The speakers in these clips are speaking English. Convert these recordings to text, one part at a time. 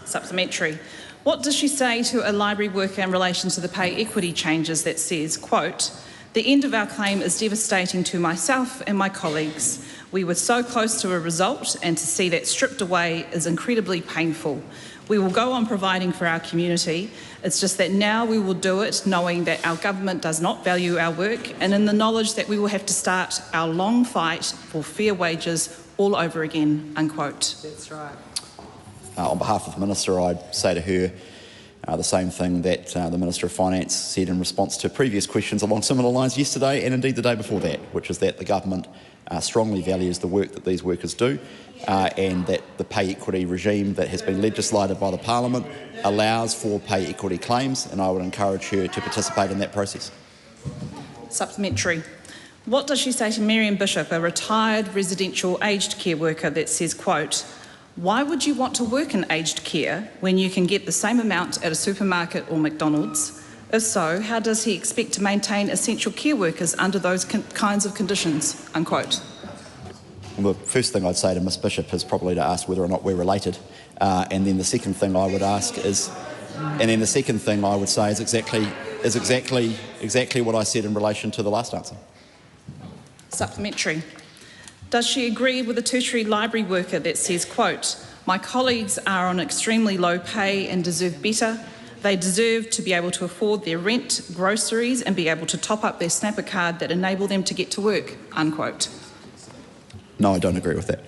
Supplementary. What does she say to a library worker in relation to the pay equity changes that says, quote, "The end of our claim is devastating to myself and my colleagues. We were so close to a result, and to see that stripped away is incredibly painful. We will go on providing for our community. It's just that now we will do it knowing that our government does not value our work, and in the knowledge that we will have to start our long fight for fair wages all over again," unquote. That's right. On behalf of the Minister, I'd say to her the same thing that the Minister of Finance said in response to previous questions along similar lines yesterday and indeed the day before that, which is that the government strongly values the work that these workers do and that the pay equity regime that has been legislated by the Parliament allows for pay equity claims, and I would encourage her to participate in that process. Supplementary. What does she say to Miriam Bishop, a retired residential aged care worker, that says, quote, "Why would you want to work in aged care when you can get the same amount at a supermarket or McDonald's? If so, how does he expect to maintain essential care workers under those kinds of conditions?" Unquote. Well, the first thing I'd say to Ms Bishop is probably to ask whether or not we're related, and then the second thing I would ask is, exactly what I said in relation to the last answer. Supplementary. Does she agree with the tertiary library worker that says, quote, "My colleagues are on extremely low pay and deserve better. They deserve to be able to afford their rent, groceries, and be able to top up their snapper card that enable them to get to work," unquote. No, I don't agree with that.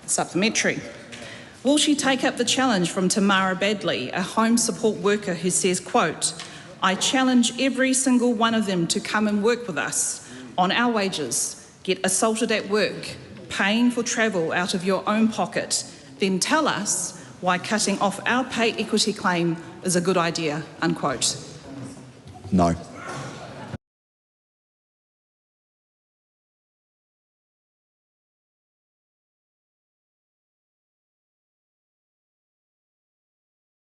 Supplementary. Will she take up the challenge from Tamara Badley, a home support worker who says, quote, "I challenge every single one of them to come and work with us on our wages, get assaulted at work, paying for travel out of your own pocket, then tell us why cutting off our pay equity claim is a good idea," unquote. No.